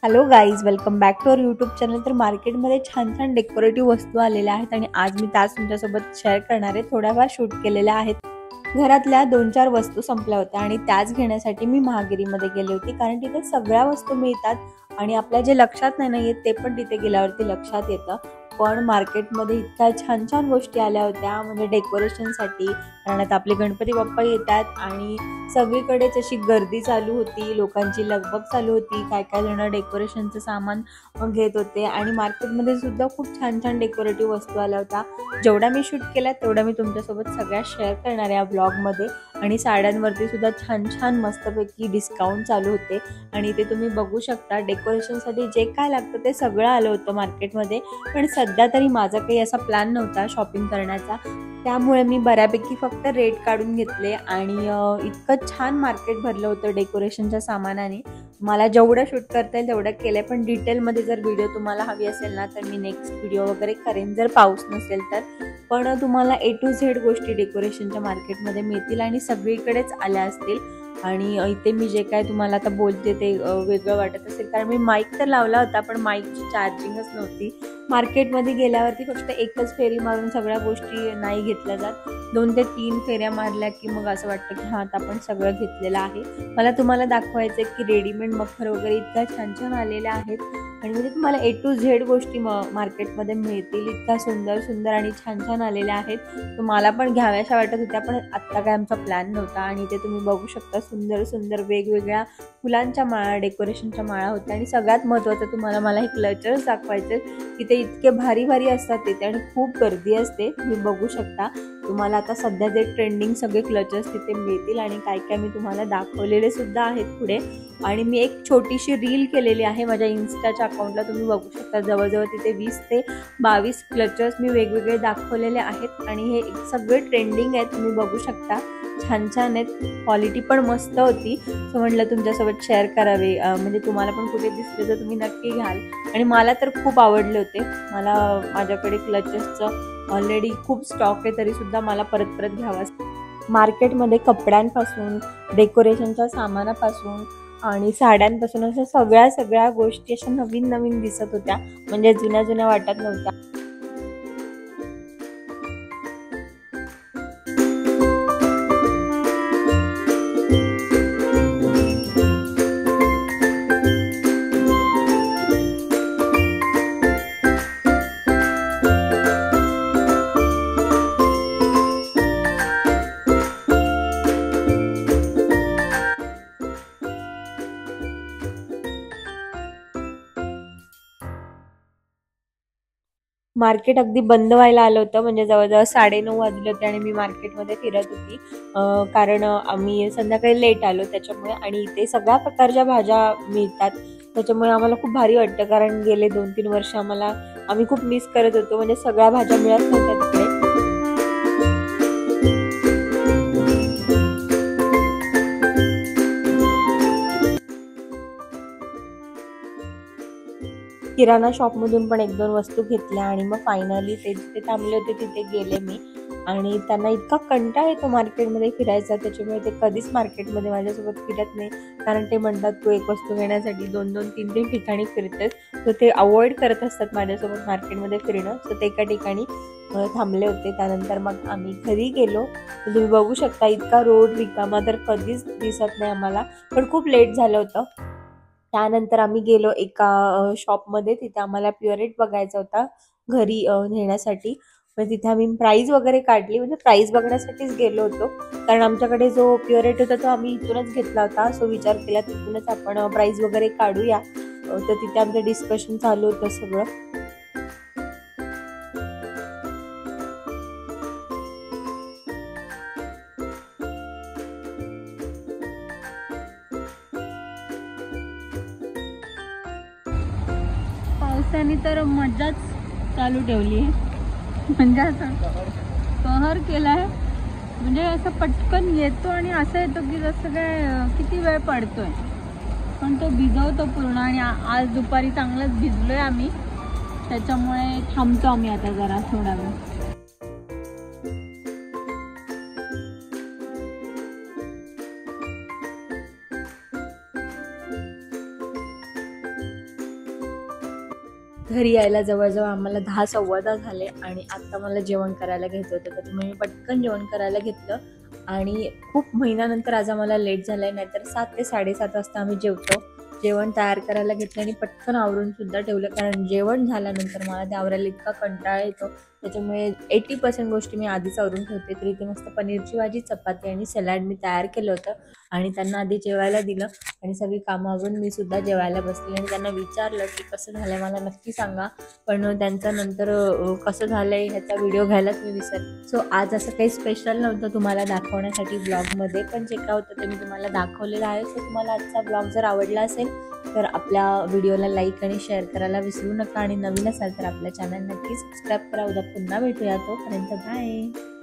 Hello guys, welcome back to our YouTube channel. तर मार्केटमध्ये छान छान डेकोरेटिव्ह वस्तू आलेल्या आहेत आणि आज मी त्याच तुमच्यासोबत शेअर करणार आहे। थोड्याफार शूट केलेल्या आहेत। घरातल्या 2-4 वस्तू संपल्या होत्या आणि त्याच घेण्यासाठी मी महागिरीमध्ये गेले होते, कारण तिथे सगळ्या वस्तू मिळतात आणि आपल्या जे लक्षात नाही येत ते पण तिथे गेल्यावरती लक्षात येतं। पण मार्केटमध्ये इतक्या छान छान गोष्टी आल्या होत्या, म्हणजे डेकोरेशनसाठी। कारण आता आपले गणपती बाप्पा येतात आणि सगळीकडेच अशी गर्दी चालू होती, लोकांची लगबग चालू होती। काय काय जण डेकोरेशनचं सामान घेत होते आणि मार्केटमध्ये सुद्धा खूप छान छान डेकोरेटिव्ह वस्तू आल्या होत्या। जेवढा मी शूट केला तेवढा मी तुमच्यासोबत सगळ्या शेअर करणार आहे या ब्लॉगमध्ये। आणि साड्यांवरती सुद्धा छान छान मस्तपैकी डिस्काउंट चालू होते आणि ते तुम्ही बघू शकता। डेकोरेशनसाठी जे काय लागतं ते सगळं आलं होतं मार्केटमध्ये। पण सध्या तरी माझा काही असा प्लॅन नव्हता शॉपिंग करण्याचा, त्यामुळे मी बऱ्यापैकी फक्त रेट काढून घेतले आणि इतकं छान मार्केट भरलं होतं डेकोरेशनच्या सामानाने। मला जेवढं शूट करता येईल तेवढं केलंय, पण डिटेलमध्ये जर व्हिडिओ तुम्हाला हवी असेल ना तर मी नेक्स्ट व्हिडिओ वगैरे करेन, जर पाऊस नसेल तर। पण तुम्हाला A to Z गोष्टी डेकोरेशनच्या मार्केटमध्ये मिळतील आणि सगळीकडेच आल्या असतील। आणि इथे मी जे काय तुम्हाला आता बोलते ते वेगळं वाटत असेल, कारण मी माईक तर लावला होता पण माईकची चार्जिंगच नव्हती। मार्केटमध्ये गेल्यावरती फक्त एकच फेरी मारून सगळ्या गोष्टी नाही घेतल्या जात, 2 ते 3 फेऱ्या मारल्या की मग असं वाटतं की हां, आता आपण सगळं घेतलेलं आहे। मला तुम्हाला दाखवायचं की रेडीमेड मखर वगैरे इतक्या छान छान आलेल्या आहेत आणि म्हणजे तुम्हाला A to Z गोष्टी मार्केटमध्ये मिळतील। इतक्या सुंदर सुंदर आणि छान छान आलेल्या आहेत। तर मला पण घ्याव्याशा वाटत होत्या, पण आत्ता काय आमचा प्लॅन नव्हता। आणि ते तुम्ही बघू शकता, सुंदर सुंदर वेगवेगळ्या फुलांच्या माळा, डेकोरेशनच्या माळा होत्या। आणि सगळ्यात महत्त्वाचं तुम्हाला मला हे क्लचर्स दाखवायचे की ते इतके भारी भारी असतात तिथे आणि खूप गर्दी असते। तुम्ही बघू शकता, तुम्हाला आता सध्या जे ट्रेंडिंग सगळे क्लचर्स तिथे मिळतील आणि काय काय मी तुम्हाला दाखवलेले सुद्धा आहेत पुढे। आणि मी एक छोटीशी रील केलेली आहे माझ्या इन्स्टाच्या अकाउंटला, तुम्ही बघू शकता। जवळजवळ तिथे 20 ते 22 क्लचर्स मी वेगवेगळे दाखवलेले आहेत आणि हे सगळे ट्रेंडिंग आहेत, तुम्ही बघू शकता। छान छान आहेत, क्वालिटी पण मस्त होती। सो म्हटलं तुमच्यासोबत शेअर करावे, म्हणजे तुम्हाला पण कुठे दिसले तर तुम्ही नक्की घ्याल। आणि मला तर खूप आवडले होते। मला माझ्याकडे क्लचर्सचं ऑलरेडी खूप स्टॉक आहे, तरी सुद्धा मला परत परत घ्यावाच। मार्केटमध्ये कपड्यांपासून, डेकोरेशनच्या सामानापासून आणि साड्यांपासून अशा सगळ्या गोष्टी अशा नवीन नवीन दिसत होत्या, म्हणजे जुन्या जुन्या वाटत नव्हत्या। मार्केट अगदी बंद व्हायला आलं होतं, म्हणजे जवळजवळ 9:30 वाजले होते आणि मी मार्केटमध्ये फिरत होती, कारण आम्ही संध्याकाळी लेट आलो त्याच्यामुळे। आणि इथे सगळ्या प्रकारच्या भाज्या मिळतात, त्याच्यामुळे आम्हाला खूप भारी वाटतं, कारण गेले 2-3 वर्ष आम्ही खूप मिस करत होतो, म्हणजे सगळ्या भाज्या मिळत नव्हत्या तिकडे। किराणा शॉपमधून पण 1-2 वस्तू घेतल्या आणि मग फायनली ते जिथे थांबले होते तिथे गेले मी। आणि त्यांना इतका कंटाळा येतो मार्केटमध्ये फिरायचा, त्याच्यामुळे ते कधीच मार्केटमध्ये माझ्यासोबत फिरत नाही, कारण ते म्हणतात तू एक वस्तू घेण्यासाठी 2-2, 3-3 ठिकाणी फिरतेस। तर ते अवॉइड करत असतात माझ्यासोबत मार्केटमध्ये फिरणं। सो ते एका ठिकाणी थांबले होते, त्यानंतर मग आम्ही घरी गेलो। तर तुम्ही बघू शकता, इतका रोड रिकामा तर कधीच दिसत नाही आम्हाला, पण खूप लेट झालं होतं। त्यानंतर आम्ही गेलो एका शॉपमध्ये, तिथे आम्हाला प्युअरेट बघायचा होता घरी नेण्यासाठी। पण तिथे आम्ही प्राईस वगैरे काढली, म्हणजे प्राईस बघण्यासाठीच गेलो होतो, कारण आमच्याकडे जो प्युअरेट होता तो आम्ही इथूनच घेतला होता। सो विचार केला तिथूनच आपण प्राईस वगैरे काढूया। तर तिथे आमचं डिस्कशन चालू होतं सगळं। पावसाने तर मजाच चालू ठेवली आहे, म्हणजे असं कहर केलाय, म्हणजे असं पटकन येतो आणि असं येतो की जसं काय किती वेळ पडतोय, पण तो भिजवतो पूर्ण। आणि आज दुपारी चांगलंच भिजलोय आम्ही, त्याच्यामुळे थांबतो आम्ही आता जरा थोडा वेळ। घरी यायला जवळजवळ आम्हाला 10-10:15 झाले आणि आता मला जेवण करायला घ्यायचं होतं, तर मी पटकन जेवण करायला घेतलं आणि खूप महिन्यानंतर आज आम्हाला लेट झालं आहे, नाहीतर 7 ते 7:30 वाजता आम्ही जेवतो. जेवण तयार करायला घेतलं आणि पटकन आवरूनसुद्धा ठेवलं, कारण जेवण झाल्यानंतर मला ते आवरायला इतका कंटाळा येतो. त्याच्यामुळे 80% गोष्टी मी आधीच आवरून ठेवते. तर इथे मस्त पनीरची भाजी, चपाती आणि सॅलड मी तयार केलं होतं आणि त्यांना आधी जेवायला दिलं आणि सगळी कामं आवरून मी सुद्धा जेवायला बसले आणि त्यांना विचारलं की कसं झालं आहे मला नक्की सांगा. पण त्यांचा नंतर कसं झालं आहे ह्याचा व्हिडिओ घ्यायलाच मी विसरले. सो आज असं काही स्पेशल नव्हतं तुम्हाला दाखवण्यासाठी ब्लॉगमध्ये, पण जे काय होतं ते मी तुम्हाला दाखवलेलं आहे. सो तुम्हाला आजचा ब्लॉग जर आवडला असेल तर आपल्या व्हिडिओला लाईक आणि शेअर करायला विसरू नका आणि नवीन असाल तर आपल्या चॅनल नक्की सबस्क्राईब करा. उद्या पुन्हा भेटूया, तोपर्यंत बाय.